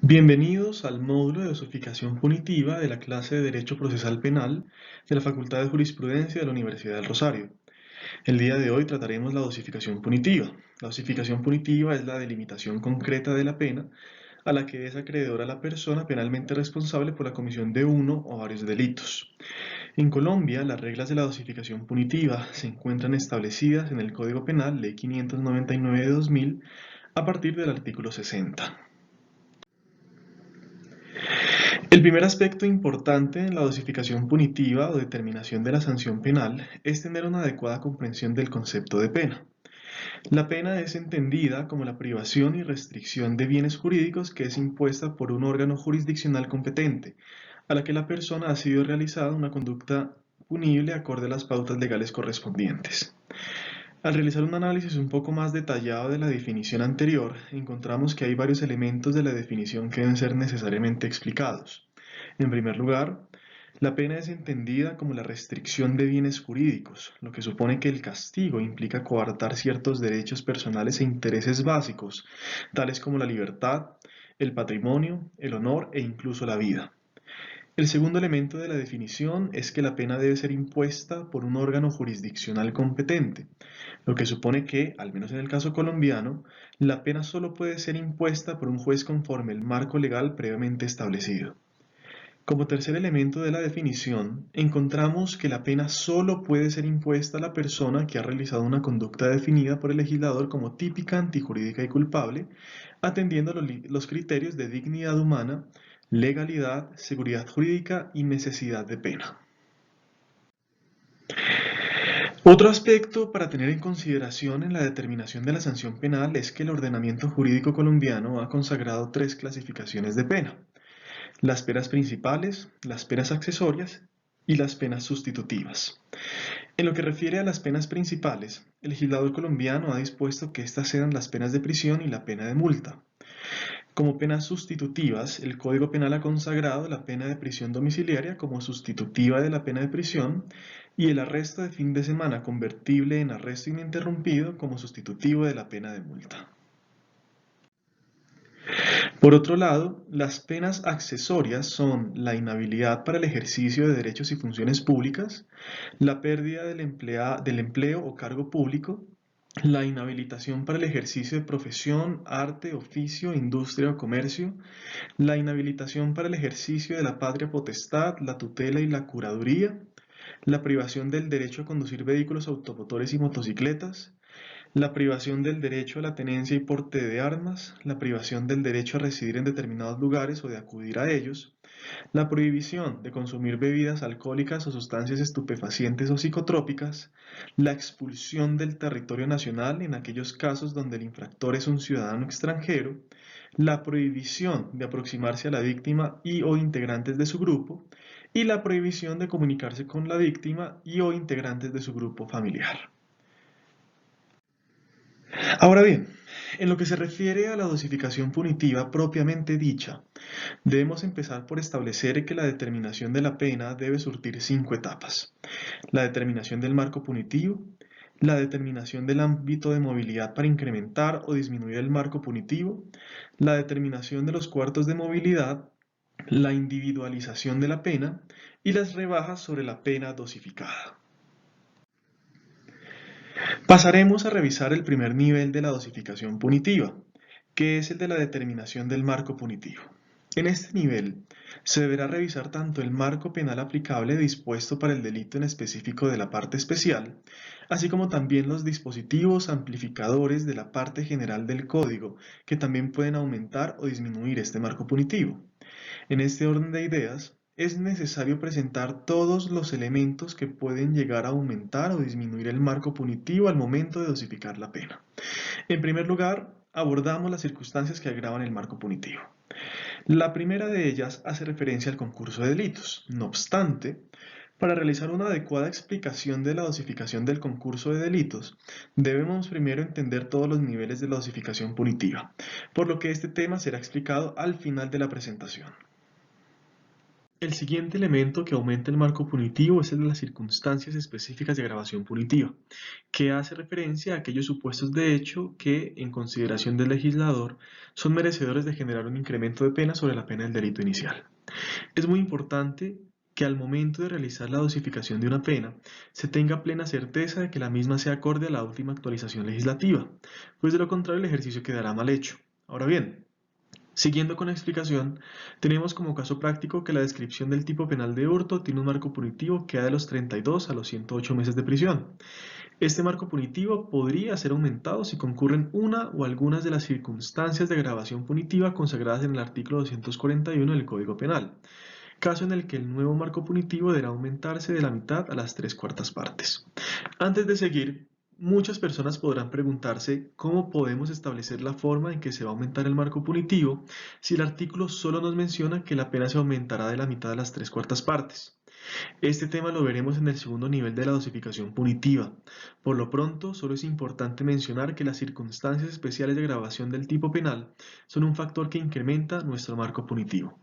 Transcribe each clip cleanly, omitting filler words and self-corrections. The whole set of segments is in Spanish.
Bienvenidos al módulo de dosificación punitiva de la clase de Derecho Procesal Penal de la Facultad de Jurisprudencia de la Universidad del Rosario. El día de hoy trataremos la dosificación punitiva. La dosificación punitiva es la delimitación concreta de la pena a la que es acreedora la persona penalmente responsable por la comisión de uno o varios delitos. En Colombia, las reglas de la dosificación punitiva se encuentran establecidas en el Código Penal Ley 599 de 2000 a partir del artículo 60. El primer aspecto importante en la dosificación punitiva o determinación de la sanción penal es tener una adecuada comprensión del concepto de pena. La pena es entendida como la privación y restricción de bienes jurídicos que es impuesta por un órgano jurisdiccional competente, a la que la persona ha sido realizada una conducta punible acorde a las pautas legales correspondientes. Al realizar un análisis un poco más detallado de la definición anterior, encontramos que hay varios elementos de la definición que deben ser necesariamente explicados. En primer lugar, la pena es entendida como la restricción de bienes jurídicos, lo que supone que el castigo implica coartar ciertos derechos personales e intereses básicos, tales como la libertad, el patrimonio, el honor e incluso la vida. El segundo elemento de la definición es que la pena debe ser impuesta por un órgano jurisdiccional competente, lo que supone que, al menos en el caso colombiano, la pena solo puede ser impuesta por un juez conforme el marco legal previamente establecido. Como tercer elemento de la definición, encontramos que la pena solo puede ser impuesta a la persona que ha realizado una conducta definida por el legislador como típica, antijurídica y culpable, atendiendo los criterios de dignidad humana, legalidad, seguridad jurídica y necesidad de pena. Otro aspecto para tener en consideración en la determinación de la sanción penal es que el ordenamiento jurídico colombiano ha consagrado tres clasificaciones de pena: las penas principales, las penas accesorias y las penas sustitutivas. En lo que refiere a las penas principales, el legislador colombiano ha dispuesto que estas sean las penas de prisión y la pena de multa. Como penas sustitutivas, el Código Penal ha consagrado la pena de prisión domiciliaria como sustitutiva de la pena de prisión y el arresto de fin de semana convertible en arresto ininterrumpido como sustitutivo de la pena de multa. Por otro lado, las penas accesorias son la inhabilidad para el ejercicio de derechos y funciones públicas, la pérdida del empleo o cargo público, la inhabilitación para el ejercicio de profesión, arte, oficio, industria o comercio, la inhabilitación para el ejercicio de la patria potestad, la tutela y la curaduría, la privación del derecho a conducir vehículos automotores y motocicletas, la privación del derecho a la tenencia y porte de armas, la privación del derecho a residir en determinados lugares o de acudir a ellos, la prohibición de consumir bebidas alcohólicas o sustancias estupefacientes o psicotrópicas, la expulsión del territorio nacional en aquellos casos donde el infractor es un ciudadano extranjero, la prohibición de aproximarse a la víctima y o integrantes de su grupo, y la prohibición de comunicarse con la víctima y o integrantes de su grupo familiar. Ahora bien, en lo que se refiere a la dosificación punitiva propiamente dicha, debemos empezar por establecer que la determinación de la pena debe surtir 5 etapas: la determinación del marco punitivo, la determinación del ámbito de movilidad para incrementar o disminuir el marco punitivo, la determinación de los cuartos de movilidad, la individualización de la pena y las rebajas sobre la pena dosificada. Pasaremos a revisar el primer nivel de la dosificación punitiva, que es el de la determinación del marco punitivo. En este nivel, se deberá revisar tanto el marco penal aplicable dispuesto para el delito en específico de la parte especial, así como también los dispositivos amplificadores de la parte general del código, que también pueden aumentar o disminuir este marco punitivo. En este orden de ideas, es necesario presentar todos los elementos que pueden llegar a aumentar o disminuir el marco punitivo al momento de dosificar la pena. En primer lugar, abordamos las circunstancias que agravan el marco punitivo. La primera de ellas hace referencia al concurso de delitos. No obstante, para realizar una adecuada explicación de la dosificación del concurso de delitos, debemos primero entender todos los niveles de la dosificación punitiva, por lo que este tema será explicado al final de la presentación. El siguiente elemento que aumenta el marco punitivo es el de las circunstancias específicas de agravación punitiva, que hace referencia a aquellos supuestos de hecho que, en consideración del legislador, son merecedores de generar un incremento de pena sobre la pena del delito inicial. Es muy importante que al momento de realizar la dosificación de una pena se tenga plena certeza de que la misma sea acorde a la última actualización legislativa, pues de lo contrario el ejercicio quedará mal hecho. Ahora bien, siguiendo con la explicación, tenemos como caso práctico que la descripción del tipo penal de hurto tiene un marco punitivo que va de los 32 a los 108 meses de prisión. Este marco punitivo podría ser aumentado si concurren una o algunas de las circunstancias de agravación punitiva consagradas en el artículo 241 del Código Penal, caso en el que el nuevo marco punitivo deberá aumentarse de la mitad a las 3/4 partes. Antes de seguir, muchas personas podrán preguntarse cómo podemos establecer la forma en que se va a aumentar el marco punitivo si el artículo solo nos menciona que la pena se aumentará de la mitad a las 3/4 partes. Este tema lo veremos en el segundo nivel de la dosificación punitiva. Por lo pronto, solo es importante mencionar que las circunstancias especiales de agravación del tipo penal son un factor que incrementa nuestro marco punitivo.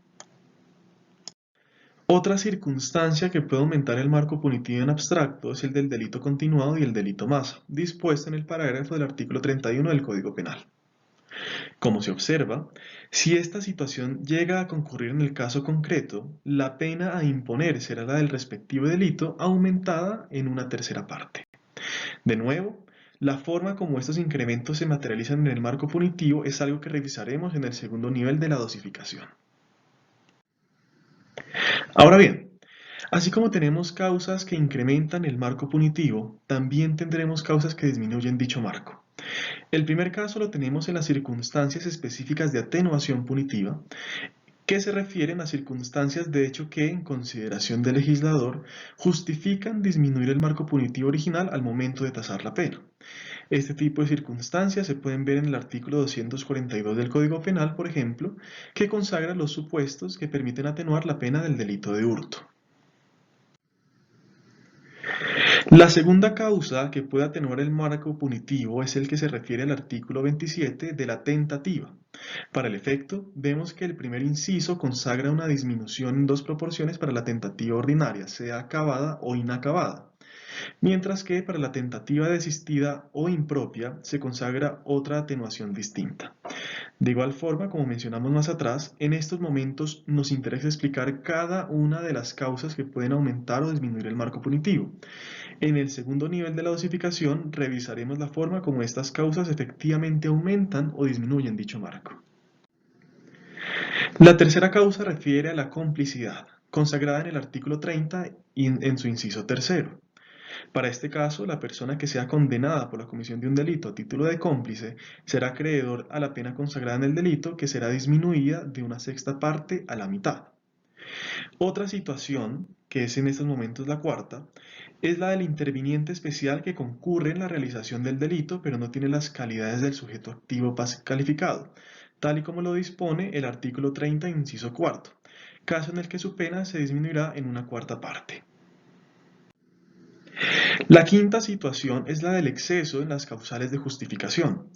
Otra circunstancia que puede aumentar el marco punitivo en abstracto es el del delito continuado y el delito masa, dispuesto en el parágrafo del artículo 31 del Código Penal. Como se observa, si esta situación llega a concurrir en el caso concreto, la pena a imponer será la del respectivo delito aumentada en una tercera parte. De nuevo, la forma como estos incrementos se materializan en el marco punitivo es algo que revisaremos en el segundo nivel de la dosificación. Ahora bien, así como tenemos causas que incrementan el marco punitivo, también tendremos causas que disminuyen dicho marco. El primer caso lo tenemos en las circunstancias específicas de atenuación punitiva, que se refieren a circunstancias de hecho que, en consideración del legislador, justifican disminuir el marco punitivo original al momento de tasar la pena. Este tipo de circunstancias se pueden ver en el artículo 242 del Código Penal, por ejemplo, que consagra los supuestos que permiten atenuar la pena del delito de hurto. La segunda causa que puede atenuar el marco punitivo es el que se refiere al artículo 27 de la tentativa. Para el efecto, vemos que el primer inciso consagra una disminución en dos proporciones para la tentativa ordinaria, sea acabada o inacabada, mientras que para la tentativa desistida o impropia se consagra otra atenuación distinta. De igual forma, como mencionamos más atrás, en estos momentos nos interesa explicar cada una de las causas que pueden aumentar o disminuir el marco punitivo. En el segundo nivel de la dosificación, revisaremos la forma como estas causas efectivamente aumentan o disminuyen dicho marco. La tercera causa refiere a la complicidad, consagrada en el artículo 30 en su inciso tercero. Para este caso, la persona que sea condenada por la comisión de un delito a título de cómplice será acreedor a la pena consagrada en el delito, que será disminuida de una sexta parte a la mitad. Otra situación, que es en estos momentos la cuarta, es la del interviniente especial que concurre en la realización del delito pero no tiene las calidades del sujeto activo calificado, tal y como lo dispone el artículo 30, inciso cuarto, caso en el que su pena se disminuirá en una cuarta parte. La quinta situación es la del exceso en las causales de justificación,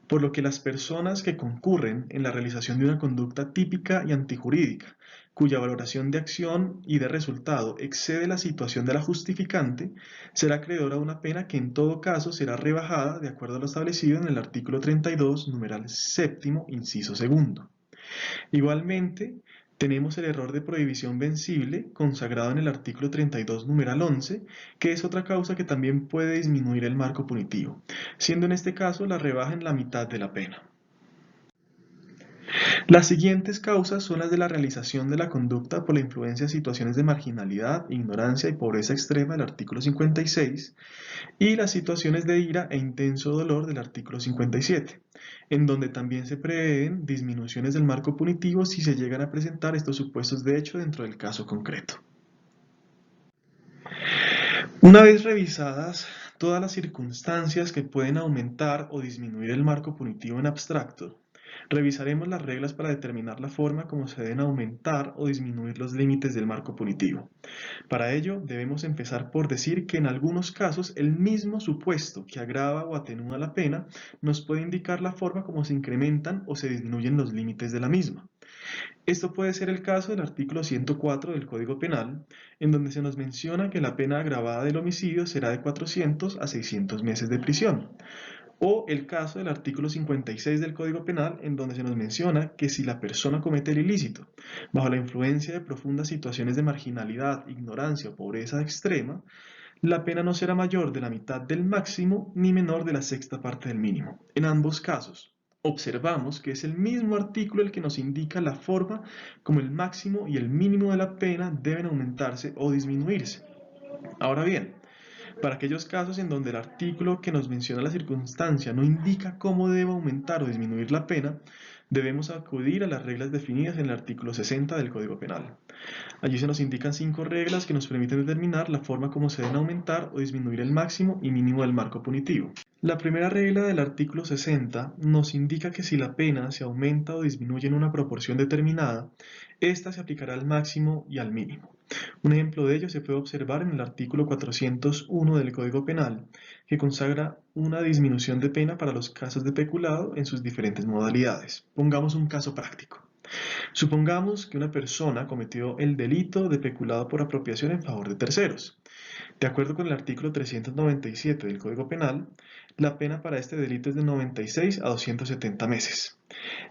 por lo que las personas que concurren en la realización de una conducta típica y antijurídica, cuya valoración de acción y de resultado excede la situación de la justificante, será acreedora a una pena que en todo caso será rebajada de acuerdo a lo establecido en el artículo 32, numeral séptimo, inciso segundo. Igualmente, tenemos el error de prohibición vencible consagrado en el artículo 32, numeral 11, que es otra causa que también puede disminuir el marco punitivo, siendo en este caso la rebaja en la mitad de la pena. Las siguientes causas son las de la realización de la conducta por la influencia de situaciones de marginalidad, ignorancia y pobreza extrema del artículo 56 y las situaciones de ira e intenso dolor del artículo 57, en donde también se prevén disminuciones del marco punitivo si se llegan a presentar estos supuestos de hecho dentro del caso concreto. Una vez revisadas todas las circunstancias que pueden aumentar o disminuir el marco punitivo en abstracto, revisaremos las reglas para determinar la forma como se deben aumentar o disminuir los límites del marco punitivo. Para ello, debemos empezar por decir que en algunos casos el mismo supuesto que agrava o atenúa la pena nos puede indicar la forma como se incrementan o se disminuyen los límites de la misma. Esto puede ser el caso del artículo 104 del Código Penal, en donde se nos menciona que la pena agravada del homicidio será de 400 a 600 meses de prisión. O el caso del artículo 56 del Código Penal, en donde se nos menciona que si la persona comete el ilícito bajo la influencia de profundas situaciones de marginalidad, ignorancia o pobreza extrema, la pena no será mayor de la mitad del máximo ni menor de la sexta parte del mínimo. En ambos casos, observamos que es el mismo artículo el que nos indica la forma como el máximo y el mínimo de la pena deben aumentarse o disminuirse. Ahora bien, para aquellos casos en donde el artículo que nos menciona la circunstancia no indica cómo debe aumentar o disminuir la pena, debemos acudir a las reglas definidas en el artículo 60 del Código Penal. Allí se nos indican 5 reglas que nos permiten determinar la forma como se deben aumentar o disminuir el máximo y mínimo del marco punitivo. La primera regla del artículo 60 nos indica que si la pena se aumenta o disminuye en una proporción determinada, ésta se aplicará al máximo y al mínimo. Un ejemplo de ello se puede observar en el artículo 401 del Código Penal, que consagra una disminución de pena para los casos de peculado en sus diferentes modalidades. Pongamos un caso práctico. Supongamos que una persona cometió el delito de peculado por apropiación en favor de terceros. De acuerdo con el artículo 397 del Código Penal, la pena para este delito es de 96 a 270 meses.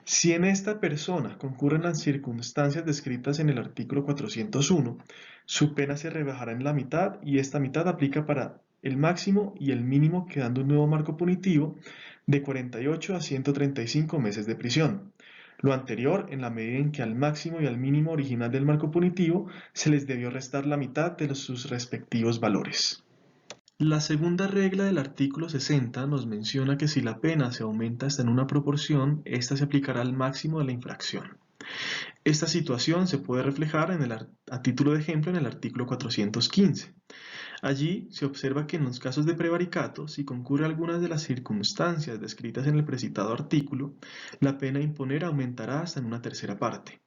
Si en esta persona concurren las circunstancias descritas en el artículo 401, su pena se rebajará en la mitad y esta mitad aplica para el máximo y el mínimo, quedando un nuevo marco punitivo de 48 a 135 meses de prisión. Lo anterior en la medida en que al máximo y al mínimo original del marco punitivo se les debió restar la mitad de sus respectivos valores. La segunda regla del artículo 60 nos menciona que si la pena se aumenta hasta en una proporción, ésta se aplicará al máximo de la infracción. Esta situación se puede reflejar a título de ejemplo en el artículo 415. Allí se observa que en los casos de prevaricato, si concurre algunas de las circunstancias descritas en el precitado artículo, la pena a imponer aumentará hasta en una tercera parte.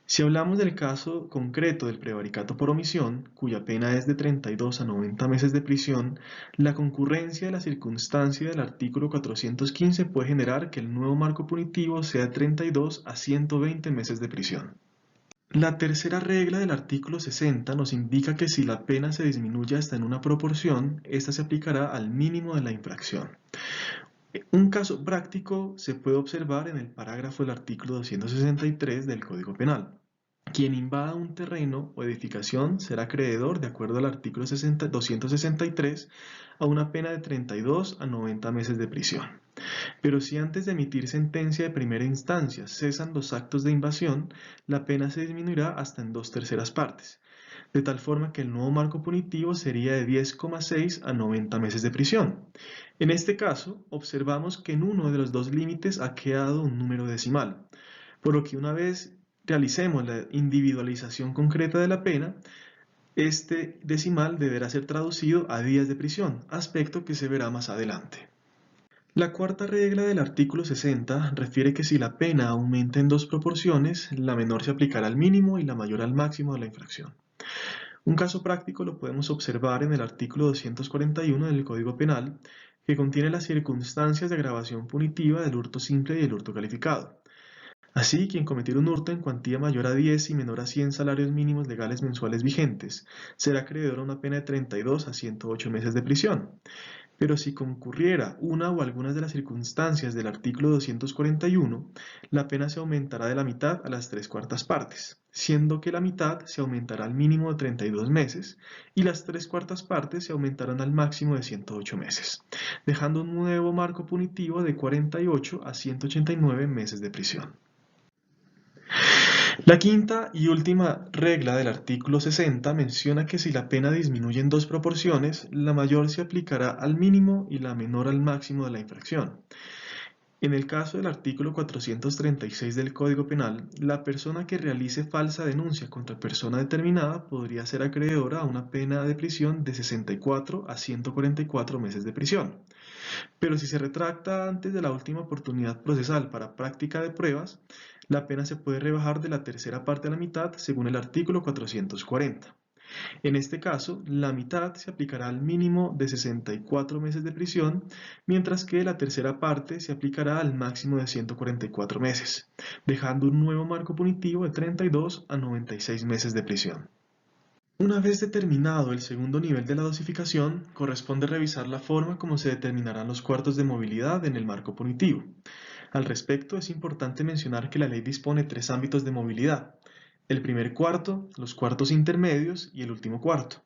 Si hablamos del caso concreto del prevaricato por omisión, cuya pena es de 32 a 90 meses de prisión, la concurrencia de la circunstancia del artículo 415 puede generar que el nuevo marco punitivo sea de 32 a 120 meses de prisión. La tercera regla del artículo 60 nos indica que si la pena se disminuye hasta en una proporción, esta se aplicará al mínimo de la infracción. Un caso práctico se puede observar en el parágrafo del artículo 263 del Código Penal. Quien invada un terreno o edificación será acreedor, de acuerdo al artículo 263, a una pena de 32 a 90 meses de prisión. Pero si antes de emitir sentencia de primera instancia cesan los actos de invasión, la pena se disminuirá hasta en 2/3 partes, de tal forma que el nuevo marco punitivo sería de 10,6 a 90 meses de prisión. En este caso, observamos que en uno de los dos límites ha quedado un número decimal, por lo que una vez realicemos la individualización concreta de la pena, este decimal deberá ser traducido a días de prisión, aspecto que se verá más adelante. La cuarta regla del artículo 60 refiere que si la pena aumenta en dos proporciones, la menor se aplicará al mínimo y la mayor al máximo de la infracción. Un caso práctico lo podemos observar en el artículo 241 del Código Penal, que contiene las circunstancias de agravación punitiva del hurto simple y el hurto calificado. Así, quien cometiera un hurto en cuantía mayor a 10 y menor a 100 salarios mínimos legales mensuales vigentes, será acreedor a una pena de 32 a 108 meses de prisión. Pero si concurriera una o algunas de las circunstancias del artículo 241, la pena se aumentará de la mitad a las 3/4 partes, siendo que la mitad se aumentará al mínimo de 32 meses y las 3/4 partes se aumentarán al máximo de 108 meses, dejando un nuevo marco punitivo de 48 a 189 meses de prisión. La quinta y última regla del artículo 60 menciona que si la pena disminuye en dos proporciones, la mayor se aplicará al mínimo y la menor al máximo de la infracción. En el caso del artículo 436 del Código Penal, la persona que realice falsa denuncia contra persona determinada podría ser acreedora a una pena de prisión de 64 a 144 meses de prisión. Pero si se retracta antes de la última oportunidad procesal para práctica de pruebas, la pena se puede rebajar de la tercera parte a la mitad según el artículo 440. En este caso, la mitad se aplicará al mínimo de 64 meses de prisión, mientras que la tercera parte se aplicará al máximo de 144 meses, dejando un nuevo marco punitivo de 32 a 96 meses de prisión. Una vez determinado el segundo nivel de la dosificación, corresponde revisar la forma como se determinarán los cuartos de movilidad en el marco punitivo. Al respecto, es importante mencionar que la ley dispone tres ámbitos de movilidad: el primer cuarto, los cuartos intermedios y el último cuarto.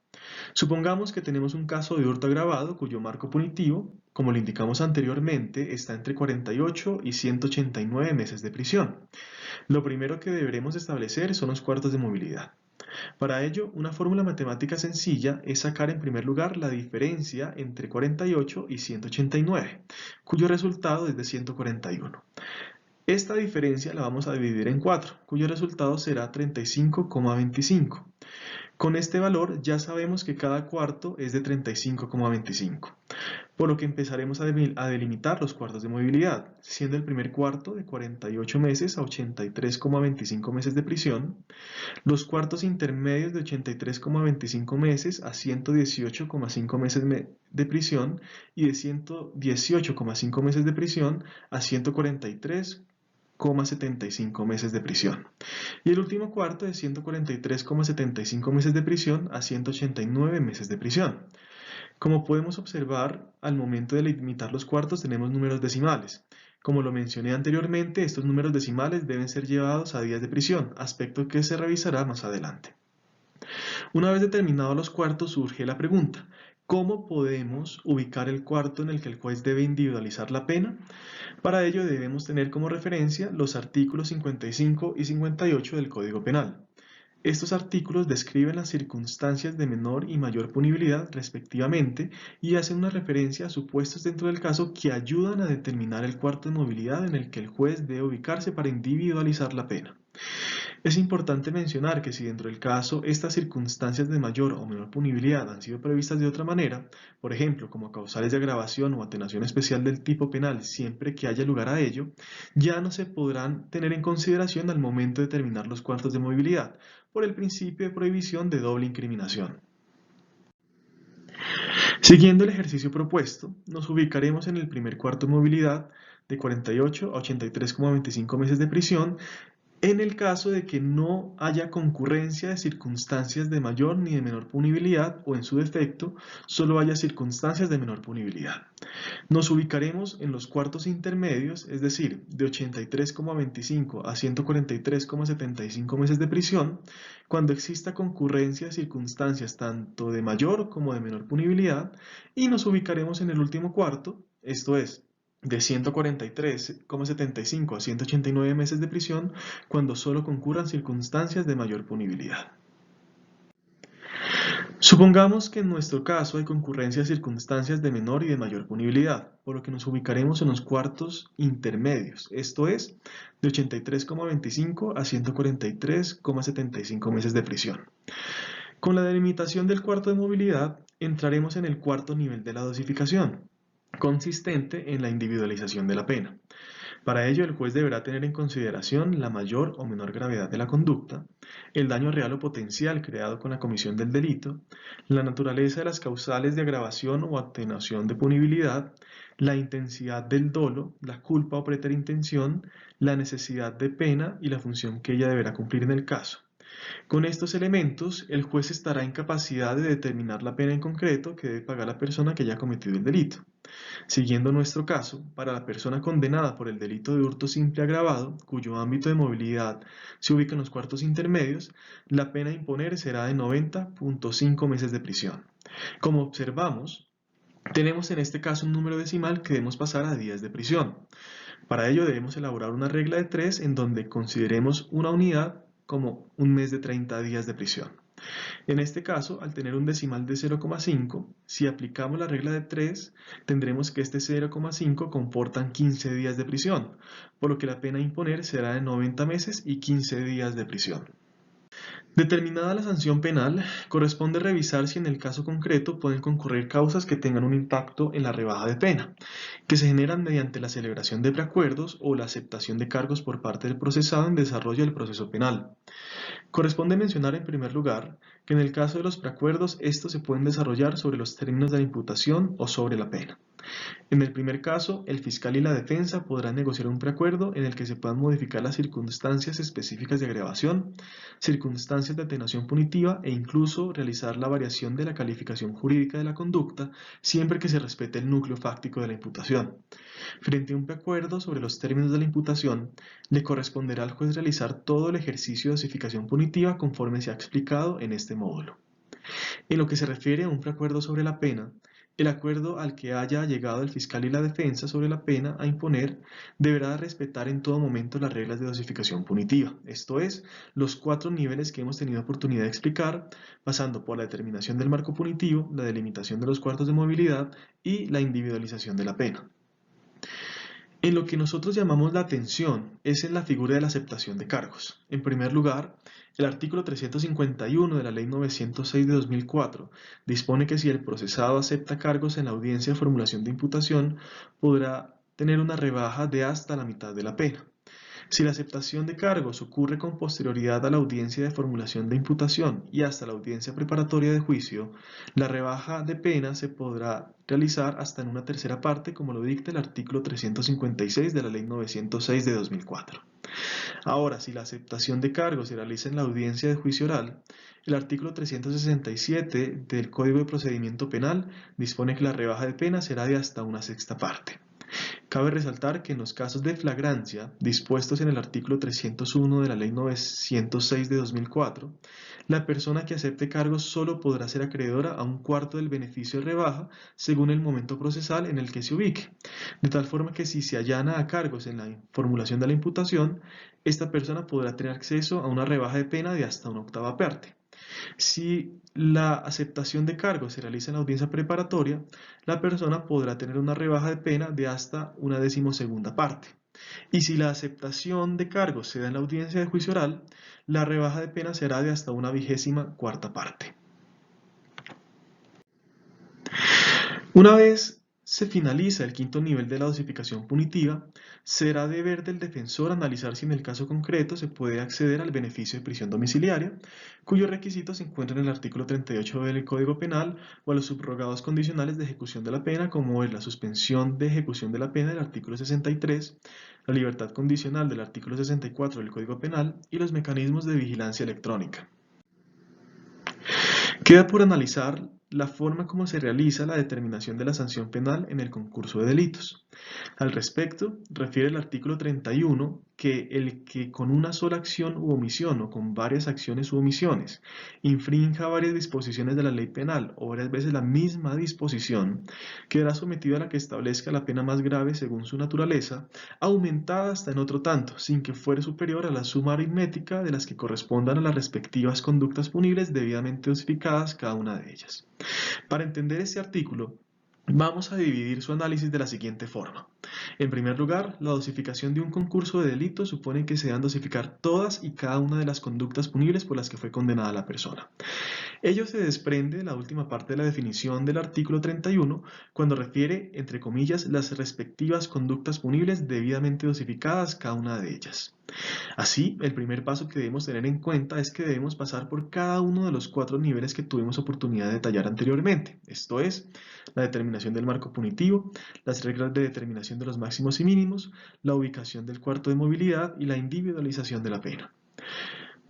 Supongamos que tenemos un caso de hurto agravado cuyo marco punitivo, como lo indicamos anteriormente, está entre 48 y 189 meses de prisión. Lo primero que deberemos establecer son los cuartos de movilidad. Para ello, una fórmula matemática sencilla es sacar en primer lugar la diferencia entre 48 y 189, cuyo resultado es de 141. Esta diferencia la vamos a dividir en 4, cuyo resultado será 35,25. Con este valor ya sabemos que cada cuarto es de 35,25, por lo que empezaremos a delimitar los cuartos de movilidad, siendo el primer cuarto de 48 meses a 83,25 meses de prisión, los cuartos intermedios de 83,25 meses a 118,5 meses de prisión y de 118,5 meses de prisión a 143,75 meses de prisión. Y el último cuarto de 143,75 meses de prisión a 189 meses de prisión. Como podemos observar, al momento de delimitar los cuartos tenemos números decimales. Como lo mencioné anteriormente, estos números decimales deben ser llevados a días de prisión, aspecto que se revisará más adelante. Una vez determinados los cuartos, surge la pregunta: ¿cómo podemos ubicar el cuarto en el que el juez debe individualizar la pena? Para ello debemos tener como referencia los artículos 55 y 58 del Código Penal. Estos artículos describen las circunstancias de menor y mayor punibilidad respectivamente y hacen una referencia a supuestos dentro del caso que ayudan a determinar el cuarto de movilidad en el que el juez debe ubicarse para individualizar la pena. Es importante mencionar que si dentro del caso estas circunstancias de mayor o menor punibilidad han sido previstas de otra manera, por ejemplo, como causales de agravación o atenuación especial del tipo penal siempre que haya lugar a ello, ya no se podrán tener en consideración al momento de determinar los cuartos de movilidad, por el principio de prohibición de doble incriminación. Siguiendo el ejercicio propuesto, nos ubicaremos en el primer cuarto de movilidad de 48 a 83,25 meses de prisión, en el caso de que no haya concurrencia de circunstancias de mayor ni de menor punibilidad o en su defecto, solo haya circunstancias de menor punibilidad. Nos ubicaremos en los cuartos intermedios, es decir, de 83,25 a 143,75 meses de prisión, cuando exista concurrencia de circunstancias tanto de mayor como de menor punibilidad, y nos ubicaremos en el último cuarto, esto es, de 143,75 a 189 meses de prisión, cuando solo concurran circunstancias de mayor punibilidad. Supongamos que en nuestro caso hay concurrencia de circunstancias de menor y de mayor punibilidad, por lo que nos ubicaremos en los cuartos intermedios, esto es, de 83,25 a 143,75 meses de prisión. Con la delimitación del cuarto de movilidad, entraremos en el cuarto nivel de la dosificación, consistente en la individualización de la pena. Para ello, el juez deberá tener en consideración la mayor o menor gravedad de la conducta, el daño real o potencial creado con la comisión del delito, la naturaleza de las causales de agravación o atenuación de punibilidad, la intensidad del dolo, la culpa o preterintención, la necesidad de pena y la función que ella deberá cumplir en el caso. Con estos elementos, el juez estará en capacidad de determinar la pena en concreto que debe pagar la persona que haya cometido el delito. Siguiendo nuestro caso, para la persona condenada por el delito de hurto simple agravado, cuyo ámbito de movilidad se ubica en los cuartos intermedios, la pena a imponer será de 90,5 meses de prisión. Como observamos, tenemos en este caso un número decimal que debemos pasar a días de prisión. Para ello debemos elaborar una regla de 3 en donde consideremos una unidad como un mes de 30 días de prisión. En este caso, al tener un decimal de 0,5, si aplicamos la regla de 3, tendremos que este 0,5 comportan 15 días de prisión, por lo que la pena a imponer será de 90 meses y 15 días de prisión. Determinada la sanción penal, corresponde revisar si en el caso concreto pueden concurrir causas que tengan un impacto en la rebaja de pena, que se generan mediante la celebración de preacuerdos o la aceptación de cargos por parte del procesado en desarrollo del proceso penal. Corresponde mencionar en primer lugar que en el caso de los preacuerdos estos se pueden desarrollar sobre los términos de la imputación o sobre la pena. En el primer caso, el fiscal y la defensa podrán negociar un preacuerdo en el que se puedan modificar las circunstancias específicas de agravación, circunstancias de atenuación punitiva e incluso realizar la variación de la calificación jurídica de la conducta siempre que se respete el núcleo fáctico de la imputación. Frente a un preacuerdo sobre los términos de la imputación, le corresponderá al juez realizar todo el ejercicio de dosificación punitiva conforme se ha explicado en este módulo. En lo que se refiere a un preacuerdo sobre la pena, el acuerdo al que haya llegado el fiscal y la defensa sobre la pena a imponer deberá respetar en todo momento las reglas de dosificación punitiva, esto es, los 4 niveles que hemos tenido oportunidad de explicar, pasando por la determinación del marco punitivo, la delimitación de los cuartos de movilidad y la individualización de la pena. En lo que nosotros llamamos la atención es en la figura de la aceptación de cargos. En primer lugar, el artículo 351 de la Ley 906 de 2004 dispone que si el procesado acepta cargos en la audiencia de formulación de imputación, podrá tener una rebaja de hasta la mitad de la pena. Si la aceptación de cargos ocurre con posterioridad a la audiencia de formulación de imputación y hasta la audiencia preparatoria de juicio, la rebaja de pena se podrá realizar hasta en una tercera parte, como lo dicta el artículo 356 de la Ley 906 de 2004. Ahora, si la aceptación de cargos se realiza en la audiencia de juicio oral, el artículo 367 del Código de Procedimiento Penal dispone que la rebaja de pena será de hasta una sexta parte. Cabe resaltar que en los casos de flagrancia, dispuestos en el artículo 301 de la Ley 906 de 2004, la persona que acepte cargos solo podrá ser acreedora a un cuarto del beneficio de rebaja según el momento procesal en el que se ubique, de tal forma que si se allana a cargos en la formulación de la imputación, esta persona podrá tener acceso a una rebaja de pena de hasta una octava parte. Si la aceptación de cargos se realiza en la audiencia preparatoria, la persona podrá tener una rebaja de pena de hasta una 12ª parte. Y si la aceptación de cargos se da en la audiencia de juicio oral, la rebaja de pena será de hasta una 24ª parte. Una vez se finaliza el quinto nivel de la dosificación punitiva, será deber del defensor analizar si en el caso concreto se puede acceder al beneficio de prisión domiciliaria, cuyos requisitos se encuentran en el artículo 38 del Código Penal, o a los subrogados condicionales de ejecución de la pena, como es la suspensión de ejecución de la pena del artículo 63, la libertad condicional del artículo 64 del Código Penal y los mecanismos de vigilancia electrónica. Queda por analizar la forma como se realiza la determinación de la sanción penal en el concurso de delitos. Al respecto, refiere el artículo 31 que el que con una sola acción u omisión o con varias acciones u omisiones infrinja varias disposiciones de la ley penal o varias veces la misma disposición, quedará sometido a la que establezca la pena más grave según su naturaleza, aumentada hasta en otro tanto, sin que fuere superior a la suma aritmética de las que correspondan a las respectivas conductas punibles debidamente dosificadas cada una de ellas. Para entender este artículo, vamos a dividir su análisis de la siguiente forma. En primer lugar, la dosificación de un concurso de delitos supone que se dan dosificar todas y cada una de las conductas punibles por las que fue condenada la persona. Ello se desprende de la última parte de la definición del artículo 31, cuando refiere, entre comillas, las respectivas conductas punibles debidamente dosificadas cada una de ellas. Así, el primer paso que debemos tener en cuenta es que debemos pasar por cada uno de los 4 niveles que tuvimos oportunidad de detallar anteriormente, esto es, la determinación del marco punitivo, las reglas de determinación de los máximos y mínimos, la ubicación del cuarto de movilidad y la individualización de la pena.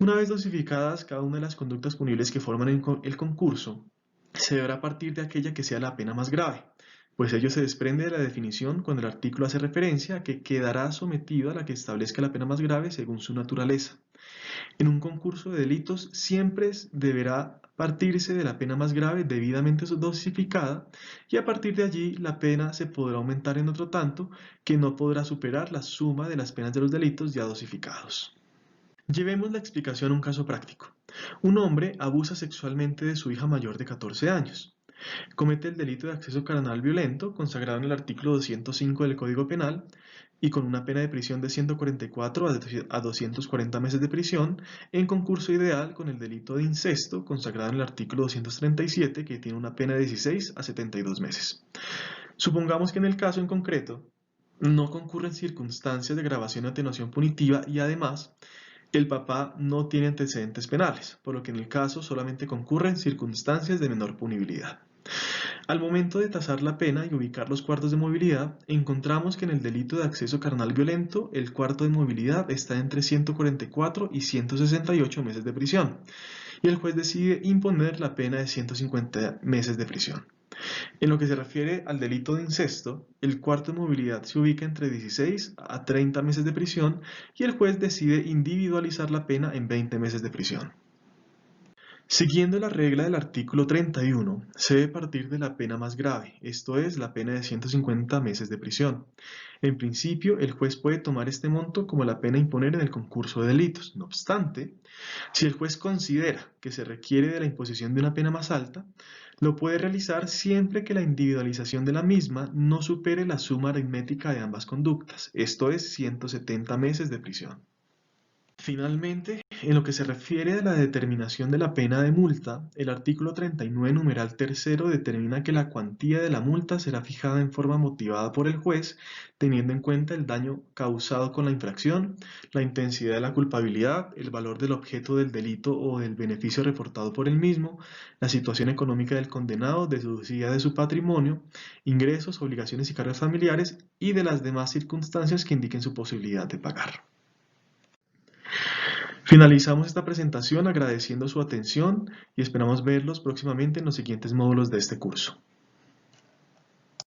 Una vez dosificadas cada una de las conductas punibles que forman el concurso, se deberá partir de aquella que sea la pena más grave, pues ello se desprende de la definición cuando el artículo hace referencia a que quedará sometido a la que establezca la pena más grave según su naturaleza. En un concurso de delitos siempre deberá partirse de la pena más grave debidamente dosificada y a partir de allí la pena se podrá aumentar en otro tanto que no podrá superar la suma de las penas de los delitos ya dosificados. Llevemos la explicación a un caso práctico. Un hombre abusa sexualmente de su hija mayor de 14 años. Comete el delito de acceso carnal violento, consagrado en el artículo 205 del Código Penal, y con una pena de prisión de 144 a 240 meses de prisión, en concurso ideal con el delito de incesto, consagrado en el artículo 237, que tiene una pena de 16 a 72 meses. Supongamos que en el caso en concreto no concurren circunstancias de agravación o atenuación punitiva y además El papá no tiene antecedentes penales, por lo que en el caso solamente concurren circunstancias de menor punibilidad. Al momento de tasar la pena y ubicar los cuartos de movilidad, encontramos que en el delito de acceso carnal violento, el cuarto de movilidad está entre 144 y 168 meses de prisión, y el juez decide imponer la pena de 150 meses de prisión. En lo que se refiere al delito de incesto, el cuarto de movilidad se ubica entre 16 a 30 meses de prisión y el juez decide individualizar la pena en 20 meses de prisión. Siguiendo la regla del artículo 31, se debe partir de la pena más grave, esto es, la pena de 150 meses de prisión. En principio, el juez puede tomar este monto como la pena a imponer en el concurso de delitos. No obstante, si el juez considera que se requiere de la imposición de una pena más alta, lo puede realizar siempre que la individualización de la misma no supere la suma aritmética de ambas conductas, esto es, 170 meses de prisión. Finalmente, en lo que se refiere a la determinación de la pena de multa, el artículo 39, numeral tercero, determina que la cuantía de la multa será fijada en forma motivada por el juez, teniendo en cuenta el daño causado con la infracción, la intensidad de la culpabilidad, el valor del objeto del delito o del beneficio reportado por el mismo, la situación económica del condenado, deducida de su patrimonio, ingresos, obligaciones y cargas familiares y de las demás circunstancias que indiquen su posibilidad de pagar. Finalizamos esta presentación agradeciendo su atención y esperamos verlos próximamente en los siguientes módulos de este curso.